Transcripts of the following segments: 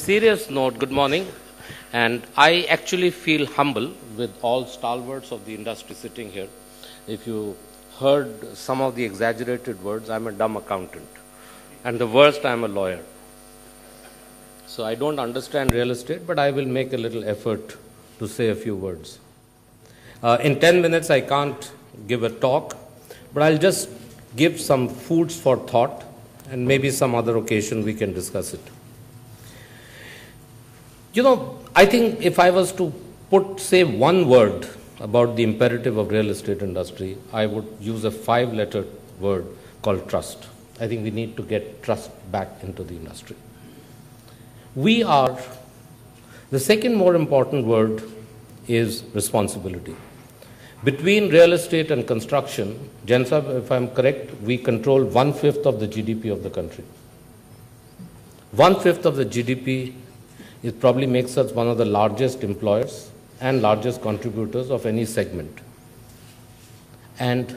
Serious note, good morning. And I actually feel humble with all stalwarts of the industry sitting here. If you heard some of the exaggerated words, I'm a dumb accountant. And the worst, I'm a lawyer. So I don't understand real estate, but I will make a little effort to say a few words. In 10 minutes, I can't give a talk, but I'll just give some foods for thought, and maybe some other occasion we can discuss it. I think if I was to say one word about the imperative of real estate industry, I would use a 5-letter word called trust. I think we need to get trust back into the industry. The second more important word is responsibility. Between real estate and construction, Jensab, if I'm correct, we control 1/5 of the GDP of the country. 1/5 of the GDP, it probably makes us one of the largest employers and largest contributors of any segment. And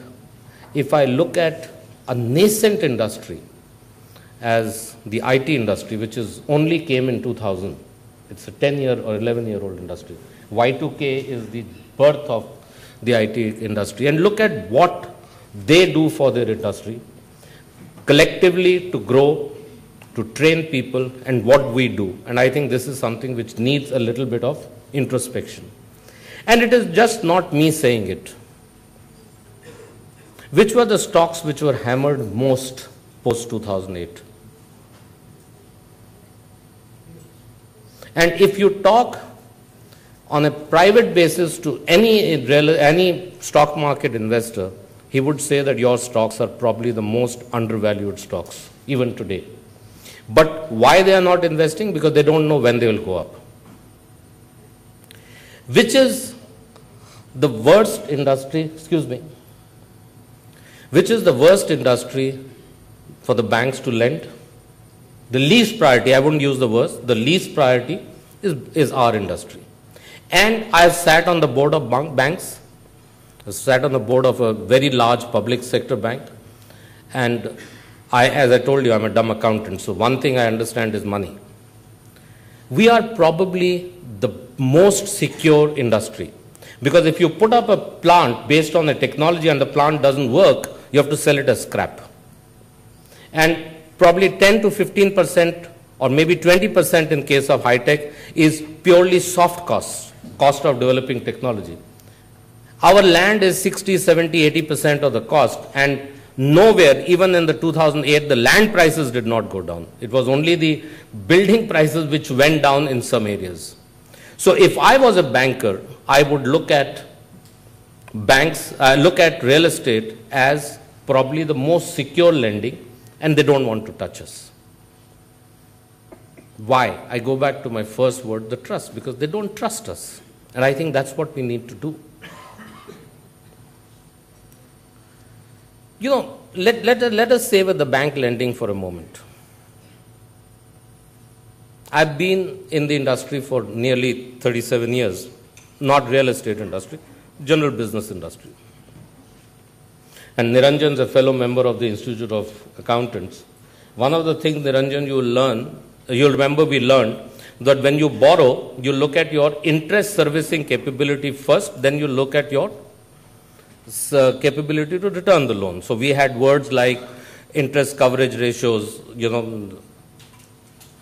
if I look at a nascent industry as the IT industry, which only came in 2000, it's a 10-year or 11-year-old industry. Y2K is the birth of the IT industry. And look at what they do for their industry, collectively to grow, to train people, and what we do. And I think this is something which needs a little bit of introspection. And it is just not me saying it. Which were the stocks which were hammered most post-2008? And if you talk on a private basis to any stock market investor, he would say that your stocks are probably the most undervalued stocks, even today. But why they are not investing? Because they don't know when they will go up. Which is the worst industry, which is the worst industry for the banks to lend? The least priority, I wouldn't use the worst, the least priority is our industry. And I've sat on the board of banks, I sat on the board of a very large public sector bank, and as I told you, I'm a dumb accountant, so one thing I understand is money. We are probably the most secure industry, because if you put up a plant based on a technology and the plant doesn't work, you have to sell it as scrap. And probably 10 to 15% or maybe 20% in case of high tech is purely soft cost of developing technology. Our land is 60, 70, 80% of the cost, and nowhere, even in the 2008, the land prices did not go down. It was only the building prices which went down in some areas. So if I was a banker, I would look at real estate as probably the most secure lending, and they don't want to touch us. Why? I go back to my first word, the trust, because they don't trust us. And I think that's what we need to do. Let us say with the bank lending for a moment. I've been in the industry for nearly 37 years, not real estate industry, general business industry. And Niranjan is a fellow member of the Institute of Accountants. One of the things, Niranjan, you'll remember we learned that when you borrow, you look at your interest servicing capability first, then you look at your capability to return the loan. So we had words like interest coverage ratios.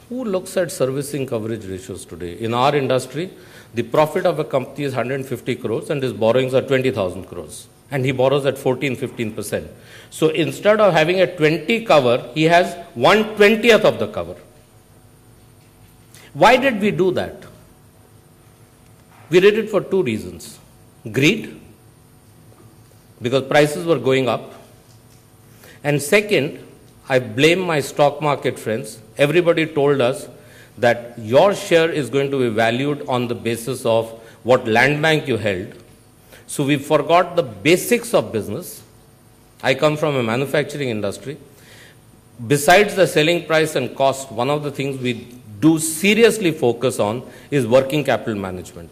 Who looks at servicing coverage ratios today? In our industry, the profit of a company is 150 crores and his borrowings are 20,000 crores. And he borrows at 14-15%. So instead of having a 20 cover, he has 1/20th of the cover. Why did we do that? We did it for two reasons. Greed, because prices were going up. And second, I blame my stock market friends. Everybody told us that your share is going to be valued on the basis of what land bank you held. So we forgot the basics of business. I come from a manufacturing industry. Besides the selling price and cost, one of the things we do seriously focus on is working capital management.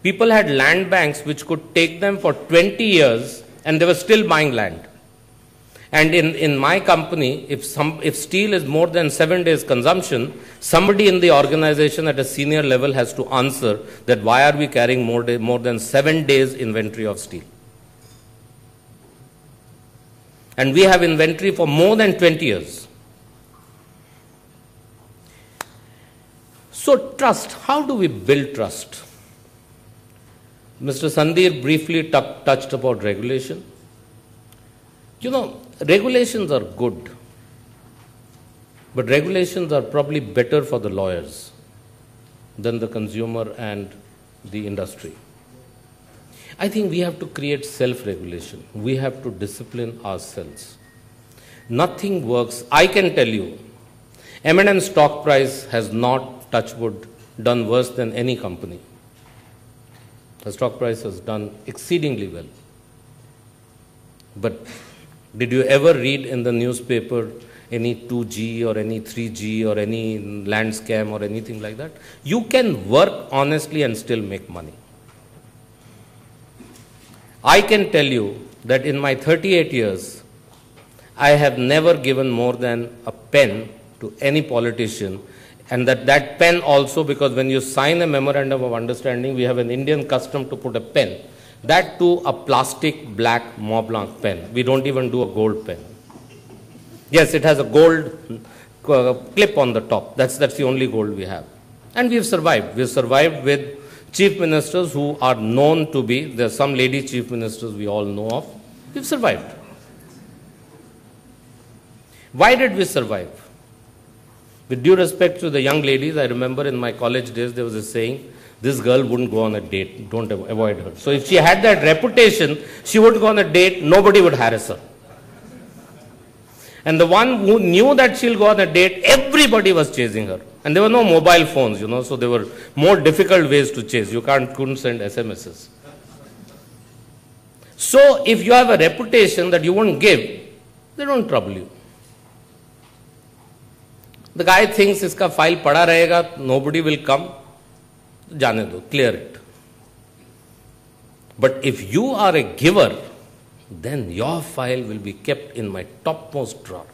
People had land banks which could take them for 20 years and they were still buying land. And in my company, if steel is more than 7 days consumption, somebody in the organization at a senior level has to answer that why are we carrying more than 7 days inventory of steel. And we have inventory for more than 20 years. So trust, how do we build trust? Mr. Sandhir briefly touched about regulation. You know, regulations are good, but regulations are probably better for the lawyers than the consumer and the industry. I think we have to create self-regulation. We have to discipline ourselves. Nothing works. I can tell you, M&M stock price has not, touch wood, done worse than any company. The stock price has done exceedingly well. But did you ever read in the newspaper any 2G or any 3G or any land scam or anything like that? You can work honestly and still make money. I can tell you that in my 38 years, I have never given more than a pen to any politician, and that pen also, because when you sign a memorandum of understanding, we have an Indian custom to put a pen. That too, a plastic black Mont Blanc pen. We don't even do a gold pen. Yes, it has a gold clip on the top. That's the only gold we have. And we've survived. We've survived with chief ministers who are known to be, there are some lady chief ministers we all know of. We've survived. Why did we survive? With due respect to the young ladies, I remember in my college days there was a saying, this girl wouldn't go on a date, don't avoid her. So if she had that reputation, she would go on a date, nobody would harass her. And the one who knew that she'll go on a date, everybody was chasing her. And there were no mobile phones, so there were more difficult ways to chase. You couldn't send SMSs. So if you have a reputation that you won't give, they don't trouble you. The guy thinks iska file pada rahega, nobody will come. Jane do, clear it. But if you are a giver, then your file will be kept in my topmost drawer.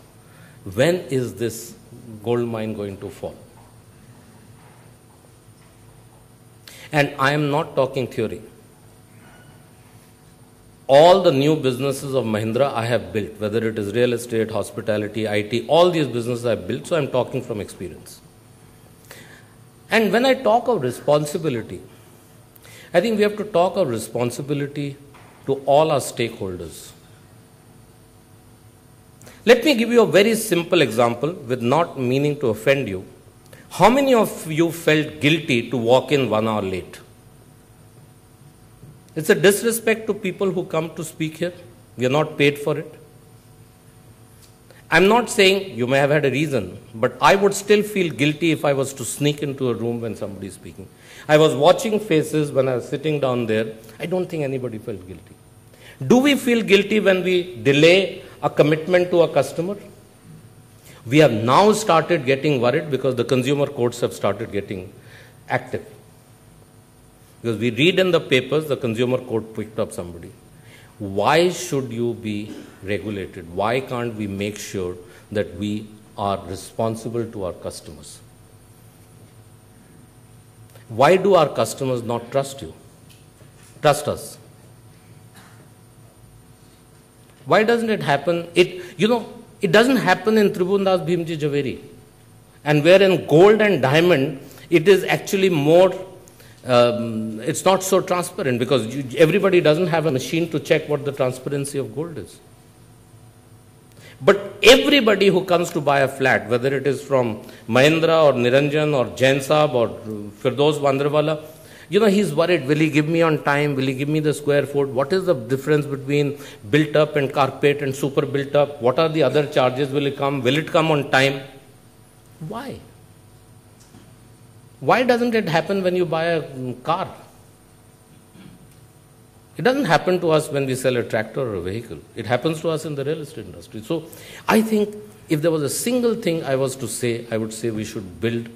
When is this gold mine going to fall? And I am not talking theory. All the new businesses of Mahindra I have built, whether it is real estate, hospitality, IT, all these businesses I have built, so I am talking from experience. And when I talk of responsibility, I think we have to talk of responsibility to all our stakeholders. Let me give you a very simple example with not meaning to offend you. How many of you felt guilty to walk in 1 hour late? It's a disrespect to people who come to speak here. We are not paid for it. I'm not saying you may have had a reason, but I would still feel guilty if I was to sneak into a room when somebody is speaking. I was watching faces when I was sitting down there. I don't think anybody felt guilty. Do we feel guilty when we delay a commitment to a customer? We have now started getting worried because the consumer courts have started getting active. Because we read in the papers, the consumer court picked up somebody. Why should you be regulated? Why can't we make sure that we are responsible to our customers? Why do our customers not trust you? Trust us. Why doesn't it happen? It doesn't happen in Tribhuvandas Bhimji Jhaveri. And where in gold and diamond, it is actually more, it's not so transparent because everybody doesn't have a machine to check what the transparency of gold is. But everybody who comes to buy a flat, whether it is from Mahindra or Niranjan or Jain Saab or Firdaus Bandrawala, he's worried, will he give me on time? Will he give me the square foot? What is the difference between built up and carpet and super built up? What are the other charges? Will it come? Will it come on time? Why? Why doesn't it happen when you buy a car? It doesn't happen to us when we sell a tractor or a vehicle. It happens to us in the real estate industry. So I think if there was a single thing I was to say, I would say we should build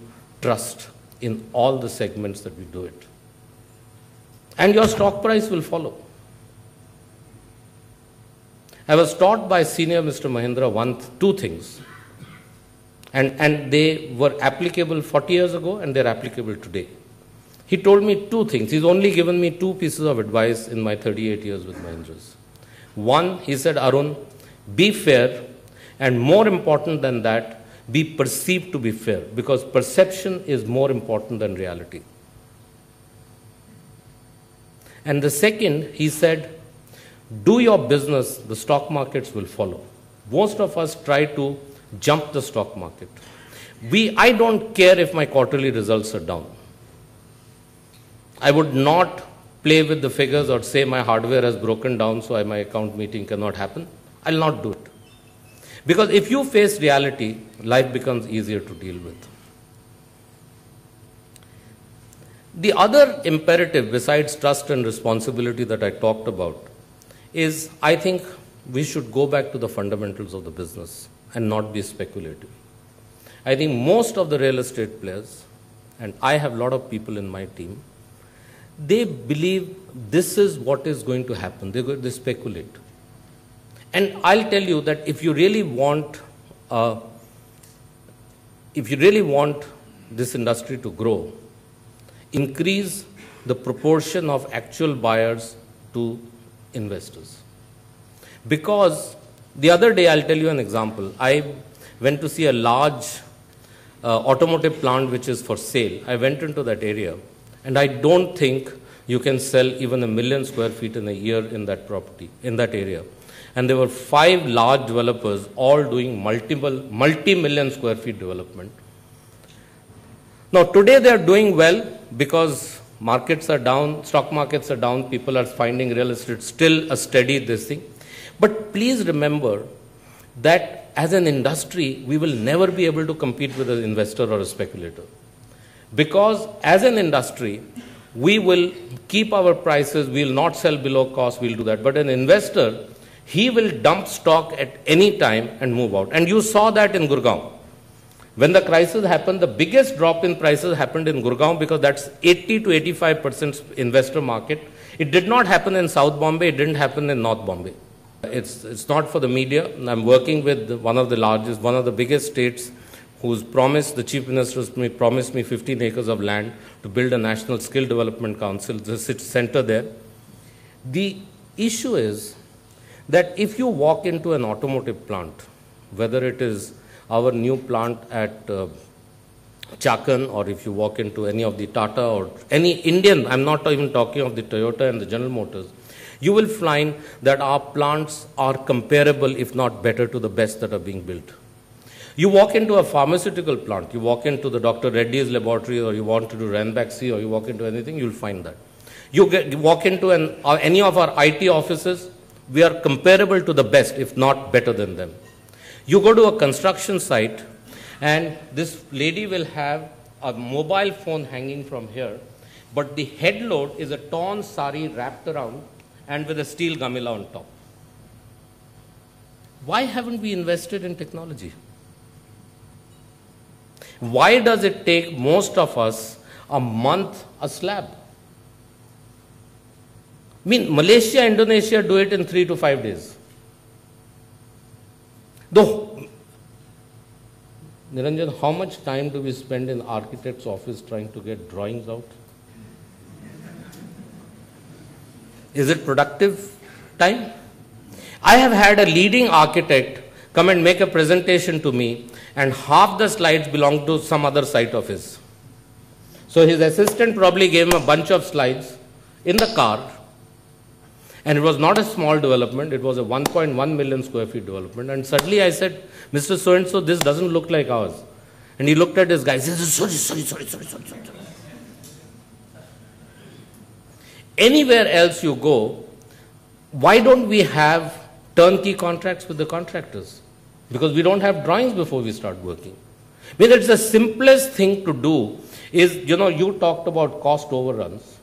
trust in all the segments that we do it. And your stock price will follow. I was taught by senior Mr. Mahindra two things. And they were applicable 40 years ago and they're applicable today. He told me two things. He's only given me two pieces of advice in my 38 years with Mahindras. One, he said, Arun, be fair, and more important than that, be perceived to be fair, because perception is more important than reality. And the second, he said, do your business, the stock markets will follow. Most of us try to jump the stock market. I don't care if my quarterly results are down. I would not play with the figures or say my hardware has broken down so my account meeting cannot happen. I'll not do it. Because if you face reality, life becomes easier to deal with. The other imperative besides trust and responsibility that I talked about is, I think we should go back to the fundamentals of the business and not be speculative. I think most of the real estate players, and I have a lot of people in my team, they believe this is what is going to happen. They speculate. And I'll tell you that if you really want this industry to grow, increase the proportion of actual buyers to investors. Because the other day, I'll tell you an example. I went to see a large automotive plant which is for sale. I went into that area, and I don't think you can sell even 1 million square feet in a year in that property, in that area. And there were 5 large developers all doing multi-million square feet development. Now, today they are doing well because markets are down, stock markets are down, people are finding real estate still a steady this thing. But please remember that as an industry, we will never be able to compete with an investor or a speculator. Because as an industry, we will keep our prices, we will not sell below cost, we will do that. But an investor, he will dump stock at any time and move out. And you saw that in Gurgaon. When the crisis happened, the biggest drop in prices happened in Gurgaon because that's 80 to 85% investor market. It did not happen in South Bombay, it didn't happen in North Bombay. It's not for the media. I'm working with one of the biggest states who's promised, the Chief Minister promised me 15 acres of land to build a National Skill Development Council, the center there. The issue is that if you walk into an automotive plant, whether it is our new plant at Chakan, or if you walk into any of the Tata or any Indian, I'm not even talking of the Toyota and the General Motors, you will find that our plants are comparable, if not better, to the best that are being built. You walk into a pharmaceutical plant, you walk into the Dr. Reddy's laboratory, or you want to do Ranbaxy, or you walk into anything, you'll find that. You walk into any of our IT offices, we are comparable to the best, if not better than them. You go to a construction site, and this lady will have a mobile phone hanging from here, but the head load is a torn sari wrapped around and with a steel gamila on top. Why haven't we invested in technology? Why does it take most of us a month a slab? I mean, Malaysia, Indonesia do it in 3 to 5 days. Though, Niranjan, how much time do we spend in architect's office trying to get drawings out? Is it productive time? I have had a leading architect come and make a presentation to me, and half the slides belong to some other site of his. So his assistant probably gave him a bunch of slides in the car, and it was not a small development, it was a 1.1 million square feet development. And suddenly I said, Mr. So-and-so, this doesn't look like ours. And he looked at his guy, he said, sorry. Anywhere else you go, why don't we have turnkey contracts with the contractors? Because we don't have drawings before we start working. I mean, it's the simplest thing to do is, you talked about cost overruns.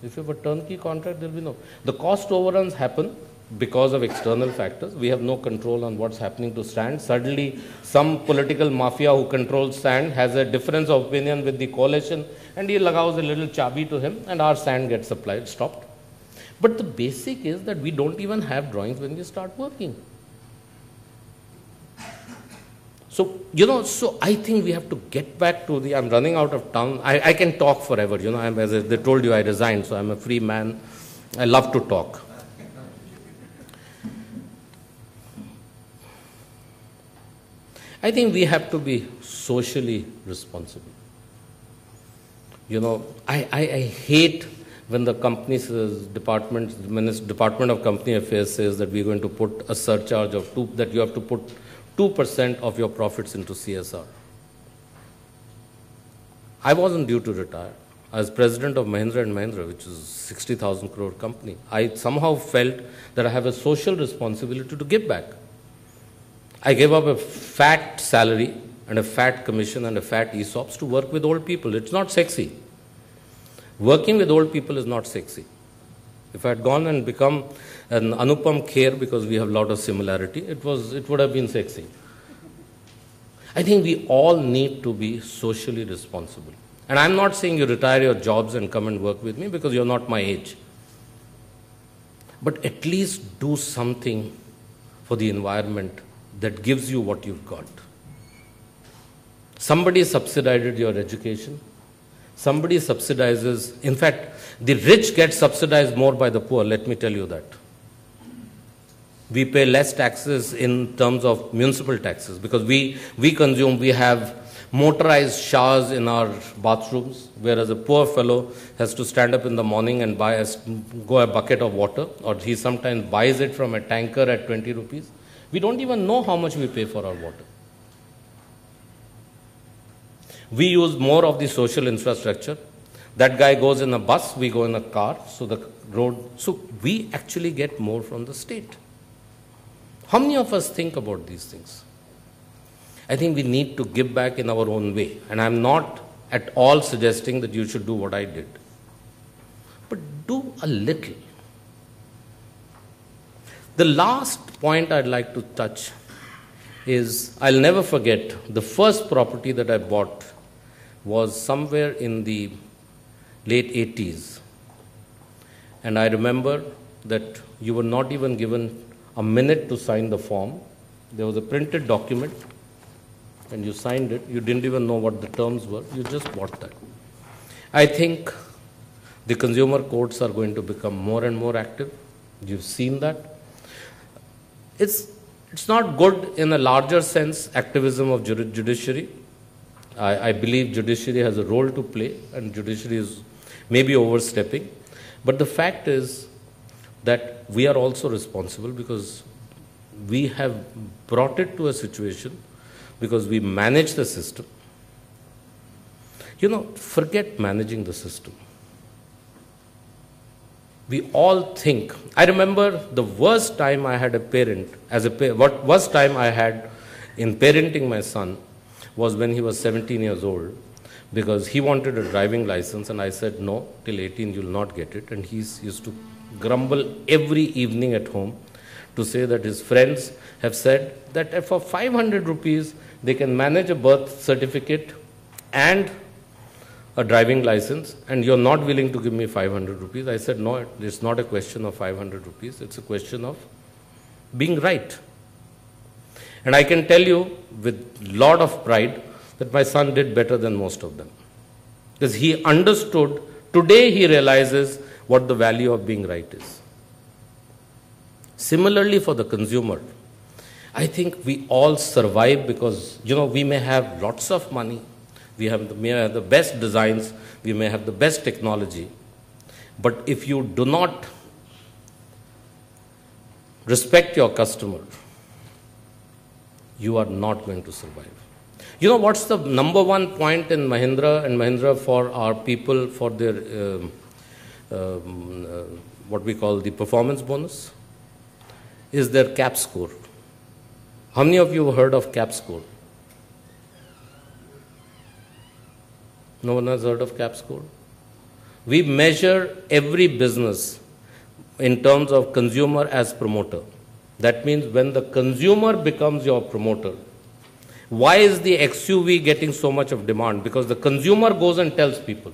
If you have a turnkey contract, there will be no. The cost overruns happen because of external factors. We have no control on what's happening to sand. Suddenly, some political mafia who controls sand has a difference of opinion with the coalition, and he allows a little chabi to him, and our sand gets supplied, stopped. But the basic is that we don't even have drawings when we start working. So, so I think we have to get back to I'm running out of time. I can talk forever, as they told you, I resigned, so I'm a free man. I love to talk. I think we have to be socially responsible. I hate when the company says, Department of Company Affairs says that we're going to put a surcharge of that you have to put 2% of your profits into CSR. I wasn't due to retire. As president of Mahindra & Mahindra, which is a 60,000 crore company, I somehow felt that I have a social responsibility to give back. I gave up a fat salary and a fat commission and a fat ESOPs to work with old people. It's not sexy. Working with old people is not sexy. If I had gone and become an Anupam Kher because we have a lot of similarity, it would have been sexy. I think we all need to be socially responsible. And I'm not saying you retire your jobs and come and work with me because you're not my age. But at least do something for the environment that gives you what you've got. Somebody subsidized your education. Somebody subsidizes, in fact, the rich get subsidized more by the poor, let me tell you that. We pay less taxes in terms of municipal taxes because we have motorized showers in our bathrooms, whereas a poor fellow has to stand up in the morning and go a bucket of water, or he sometimes buys it from a tanker at 20 rupees. We don't even know how much we pay for our water. We use more of the social infrastructure. That guy goes in a bus, we go in a car, so we actually get more from the state. How many of us think about these things? I think we need to give back in our own way. And I'm not at all suggesting that you should do what I did. But do a little. The last point I'd like to touch is, I'll never forget, the first property that I bought was somewhere in the late 80s. And I remember that you were not even given a minute to sign the form. There was a printed document and you signed it. You didn't even know what the terms were. You just bought that. I think the consumer courts are going to become more and more active. You've seen that. It's not good in a larger sense, activism of judiciary. I believe judiciary has a role to play and judiciary is maybe overstepping. But the fact is that we are also responsible because we have brought it to a situation because we manage the system. Forget managing the system. We all think. I remember the worst time I had a parent, worst time I had in parenting my son was when he was 17 years old because he wanted a driving license and I said, no, till 18 you'll not get it. And he used to grumble every evening at home to say that his friends have said that for 500 rupees they can manage a birth certificate and a driving license, and you're not willing to give me 500 rupees. I said, no, it's not a question of 500 rupees. It's a question of being right. And I can tell you with a lot of pride that my son did better than most of them. Because he understood, today he realizes what the value of being right is. Similarly for the consumer, I think we all survive because, we may have lots of money, may have the best designs, we may have the best technology, but if you do not respect your customer, you are not going to survive. What's the number one point in Mahindra and Mahindra for our people for their, what we call the performance bonus? Is their CAP score. How many of you have heard of CAP score? No one has heard of CAP score? We measure every business in terms of consumer as promoter. That means when the consumer becomes your promoter, why is the XUV getting so much of demand? Because the consumer goes and tells people.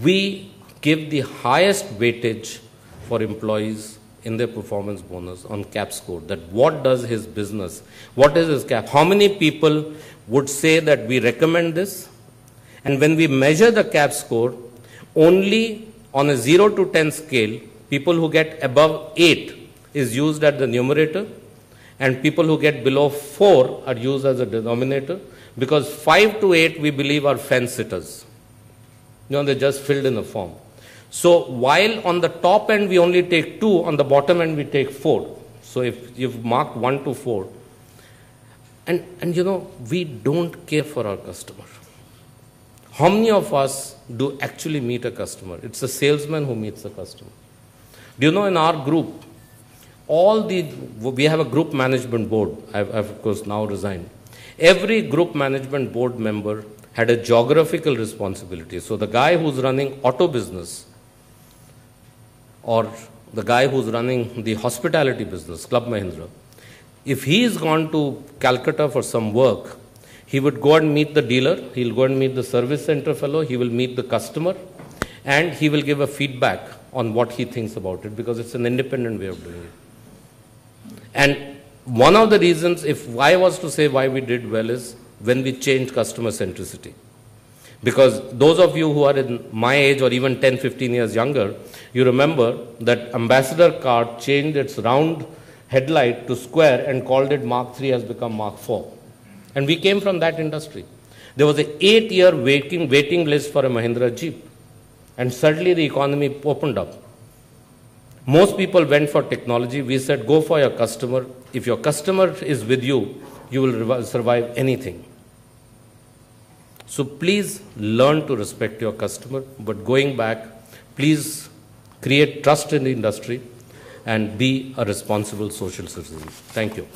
We give the highest weightage for employees in their performance bonus on CAP score, that what does his business, what is his CAP, how many people would say that we recommend this? And when we measure the CAP score, only on a 0 to 10 scale, people who get above 8 is used at the numerator, and people who get below 4 are used as a denominator, because 5 to 8 we believe are fence sitters. You know, they're just filled in a form. So while on the top end we only take 2, on the bottom end we take 4. So if you've marked 1 to 4, and you know, we don't care for our customer. How many of us do actually meet a customer? It's a salesman who meets a customer. Do you know, in our group, we have a group management board. I've of course now resigned. Every group management board member had a geographical responsibility. So the guy who's running auto business, or the guy who's running the hospitality business, Club Mahindra, if he's gone to Calcutta for some work, he would go and meet the dealer, he'll go and meet the service center fellow, he will meet the customer, and he will give a feedback on what he thinks about it, because it's an independent way of doing it. And one of the reasons, if I was to say why we did well, is when we changed customer centricity. Because those of you who are in my age or even 10, 15 years younger, you remember that Ambassador car changed its round headlight to square and called it Mark III, has become Mark IV. And we came from that industry. There was an 8-year waiting list for a Mahindra Jeep. And suddenly the economy opened up. Most people went for technology. We said, go for your customer. If your customer is with you, you will survive anything. So please learn to respect your customer. But going back, please create trust in the industry and be a responsible social citizen. Thank you.